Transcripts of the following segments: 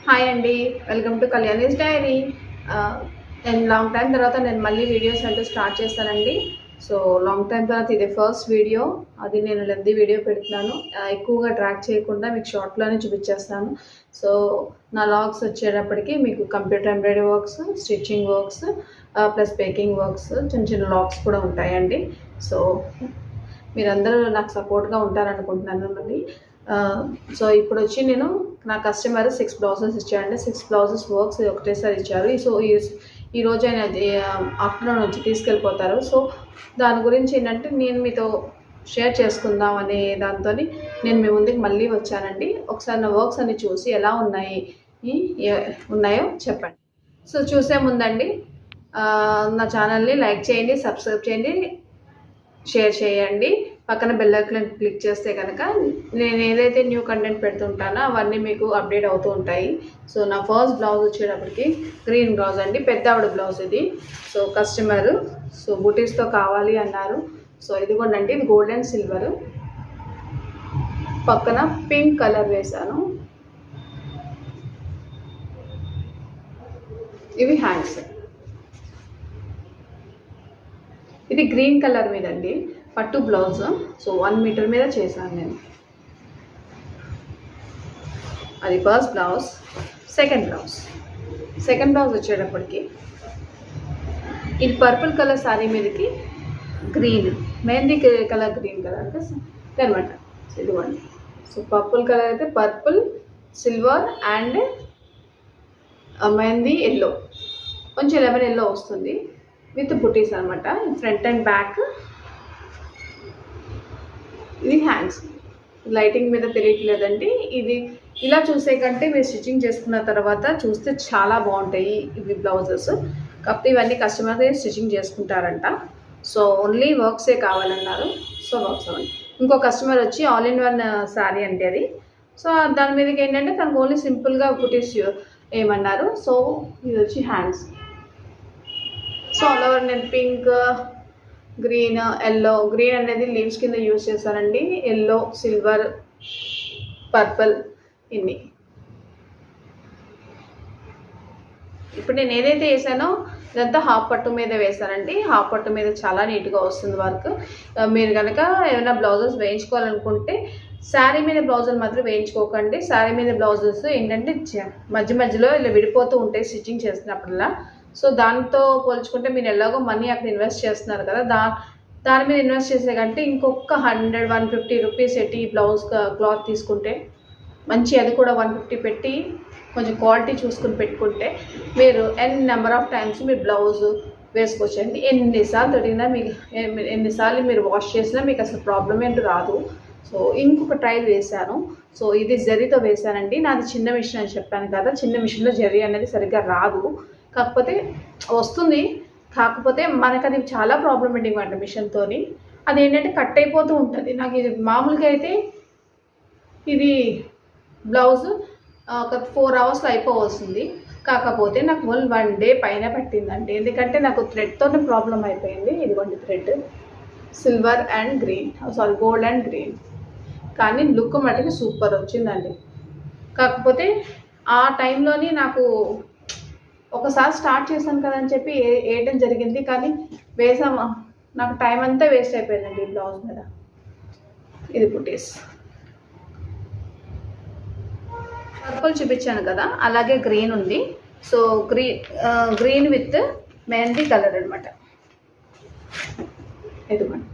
Hi అండి, welcome to Kalyani's dairy. నేను long time తర్వాత నేను మళ్ళీ వీడియోస్ అంటే స్టార్ట్ చేస్తానండి. సో లాంగ్ టైం తర్వాత ఇది ఫస్ట్ వీడియో. అది నేను లెంతీ వీడియో పెడుతున్నాను. ఎక్కువగా ట్రాక్ చేయకుండా మీకు షార్ట్లోనే చూపించేస్తాను. సో నా లాగ్స్ వచ్చేటప్పటికి మీకు computer embroidery works, stitching works, plus baking works, చిన్న చిన్న లాగ్స్ కూడా ఉంటాయండి. సో మీరందరూ నాకు సపోర్ట్గా ఉంటారనుకుంటున్నాను మళ్ళీ. సో ఇప్పుడు వచ్చి నేను నా కస్టమర్ 6 బ్లౌజెస్ ఇచ్చారండి. 6 బ్లౌజెస్ వర్క్స్ ఒకటేసారి ఇచ్చారు. సో ఈ రోజు ఆయన ఆఫ్టర్నూన్ వచ్చి తీసుకెళ్ళిపోతారు. సో దాని గురించి ఏంటంటే నేను మీతో షేర్ చేసుకుందాం అనే దాంతో నేను మీ ముందుకు మళ్ళీ వచ్చానండి. ఒకసారి నా వర్క్స్ అన్ని చూసి ఎలా ఉన్నాయో చెప్పండి. సో చూసే ముందండి నా ఛానల్ని లైక్ చేయండి, సబ్స్క్రైబ్ చేయండి, షేర్ చేయండి. పక్కన బెల్ ఐకాన్ క్లిక్ చేస్తే కనుక నేను ఏదైతే న్యూ కంటెంట్ పెడుతుంటానో అవన్నీ మీకు అప్డేట్ అవుతూ ఉంటాయి. సో నా ఫస్ట్ బ్లౌజ్ వచ్చేటప్పటికి గ్రీన్ బ్లౌజ్ అండి, పెద్ద ఆవిడ బ్లౌజ్ ఇది. సో కస్టమరు బూటీస్తో కావాలి అన్నారు. సో ఇదిగోండి, ఇది గోల్డ్ అండ్ సిల్వర్, పక్కన పింక్ కలర్ వేశాను. ఇవి హ్యాండ్స్. ఇది గ్రీన్ కలర్ మీద అండి, పట్టు బ్లౌజ్. సో 1 మీటర్ మీద చేశాను నేను. అది ఫస్ట్ బ్లౌజ్. సెకండ్ బ్లౌజ్ వచ్చేటప్పటికి ఇది పర్పుల్ కలర్ శారీ మీదకి green, mehndi colour green colour అంటే అనమాట. ఇదిగోండి. సో పర్పుల్ కలర్ అయితే purple, silver and mehndi yellow, కొంచెం లెమన్ ఎల్లో వస్తుంది విత్ బుటీస్ అనమాట, ఫ్రంట్ అండ్ బ్యాక్. ఇది హ్యాండ్స్. లైటింగ్ మీద తెలియట్లేదండి. ఇది ఇలా చూసే కంటే మీరు స్టిచ్చింగ్ చేసుకున్న తర్వాత చూస్తే చాలా బాగుంటాయి ఇవి బ్లౌజెస్. కాకపోతే ఇవన్నీ కస్టమర్సే స్టిచ్చింగ్ చేసుకుంటారంట. సో ఓన్లీ వర్క్సే కావాలన్నారు. సో వర్క్స్ అవ్వండి. ఇంకో కస్టమర్ వచ్చి ఆల్ ఇన్ వన్ శారీ అంటే అది. సో దాని మీదకి ఏంటంటే తనకు ఓన్లీ సింపుల్గా బుటీస్ ఏమన్నారు. సో ఇది వచ్చి హ్యాండ్స్. సో ఆల్ ఓవర్ నేను పింక్, గ్రీన్, ఎల్లో. గ్రీన్ అనేది లీవ్స్ కింద యూజ్ చేశానండి. ఎల్లో, సిల్వర్, పర్పుల్ ఇన్ని. ఇప్పుడు నేను ఏదైతే వేసానో ఇదంతా హాఫ్ పట్టు మీద వేసానండి. హాఫ్ పట్టు మీద చాలా నీట్గా వస్తుంది వర్క్. మీరు కనుక ఏమైనా బ్లౌజెస్ వేయించుకోవాలనుకుంటే శారీ మీద బ్లౌజులు మాత్రం వేయించుకోకండి. శారీ మీద బ్లౌజెస్ ఏంటంటే మధ్యలో ఇలా విడిపోతూ ఉంటాయి స్టిచ్చింగ్ చేసినప్పుడల్లా. సో దాంతో పోల్చుకుంటే మీరు ఎలాగో మనీ అక్కడ ఇన్వెస్ట్ చేస్తున్నారు కదా, దాని మీద ఇన్వెస్ట్ చేసే కంటే ఇంకొక 100-150 రూపీస్ పెట్టి ఈ బ్లౌజ్ క్లాత్ తీసుకుంటే మంచి, అది కూడా 150 పెట్టి కొంచెం క్వాలిటీ చూసుకుని పెట్టుకుంటే మీరు నెంబర్ ఆఫ్ టైమ్స్ మీరు బ్లౌజ్ వేసుకోవచ్చండి. ఎన్నిసార్లు తొడిగినా మీకు, ఎన్నిసార్లు మీరు వాష్ చేసినా మీకు అసలు ప్రాబ్లం ఏంటో రాదు. సో ఇంకొక ట్రైల్ వేశాను. సో ఇది జరీతో వేశానండి. నాది చిన్న మిషన్ అని చెప్పాను కదా, చిన్న మిషన్లో జరీ అనేది సరిగ్గా రాదు. కాకపోతే వస్తుంది, కాకపోతే మనకు అది చాలా ప్రాబ్లమేటిక్ అంట మిషన్తో. అది ఏంటంటే కట్ అయిపోతూ ఉంటుంది. నాకు ఇది మామూలుగా అయితే ఇది బ్లౌజ్ ఒక 4 అవర్స్లో అయిపోవస్తుంది. కాకపోతే నాకు 1 డే పైన పట్టిందండి. ఎందుకంటే నాకు థ్రెడ్తోనే ప్రాబ్లం అయిపోయింది. ఇదిగోండి thread, silver and green, gold and green. కానీ లుక్ మటుకు సూపర్ వచ్చిందండి. కాకపోతే ఆ టైంలోని నాకు ఒకసారి స్టార్ట్ చేశాను కదా అని చెప్పి వేయడం జరిగింది. కానీ నాకు టైం అంతా వేస్ట్ అయిపోయిందండి ఈ బ్లౌజ్ మీద. ఇది బుటీస్. పర్పుల్ చూపించాను కదా, అలాగే గ్రీన్ ఉంది. So green with mehndi colour అనమాట. ఇదిగోండి.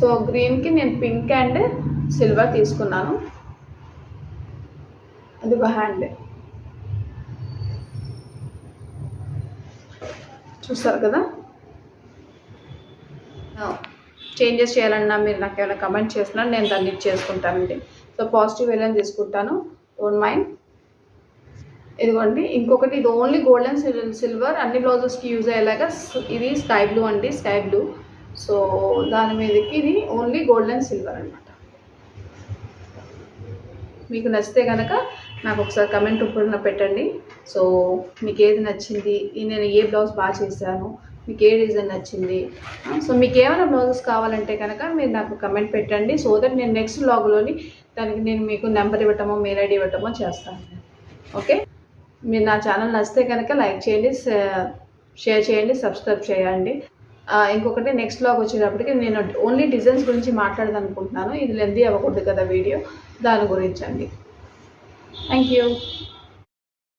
సో గ్రీన్కి నేను పింక్ అండ్ సిల్వర్ తీసుకున్నాను. అది ఒక హ్యాండ్. చూస్తారు కదా. చేంజెస్ చేయాలన్నా మీరు నాకు ఏమైనా కమెంట్ చేసినా నేను దాన్ని చేసుకుంటానండి. సో పాజిటివ్ వేలని తీసుకుంటాను, డోంట్ మైండ్. ఇదిగోండి ఇంకొకటి, ఇది ఓన్లీ గోల్డ్ అండ్ సిల్వర్ అన్ని బ్లౌజెస్కి యూజ్ అయ్యేలాగా. ఇది స్కై బ్లూ అండి, స్కై బ్లూ. సో దాని మీదకి ఇది ఓన్లీ గోల్డ్ అండ్ సిల్వర్ అనమాట. మీకు నచ్చితే కనుక నాకు ఒకసారి కమెంట్ రూపంలో పెట్టండి. సో మీకు ఏది నచ్చింది, నేను ఏ బ్లౌజ్ బాగా చేశాను, మీకు ఏ డిజైన్ నచ్చింది. సో మీకు ఏమైనా బ్లౌజెస్ కావాలంటే కనుక మీరు నాకు కమెంట్ పెట్టండి. సో దట్ నేను నెక్స్ట్ వ్లాగ్లోని దానికి నేను మీకు నెంబర్ ఇవ్వటమో మెయిల్ ఐడి ఇవ్వటమో చేస్తాను. ఓకే, మీరు నా ఛానల్ నచ్చితే కనుక లైక్ చేయండి, షేర్ చేయండి, సబ్స్క్రైబ్ చేయండి. ఇంకొకటి నెక్స్ట్ వ్లాగ్ వచ్చేటప్పటికి నేను ఓన్లీ డిజైన్స్ గురించి మాట్లాడదాం అనుకుంటున్నాను. ఇది లెంతీ అవ్వకూడదు కదా వీడియో, దాని గురించి అండి. Thank you.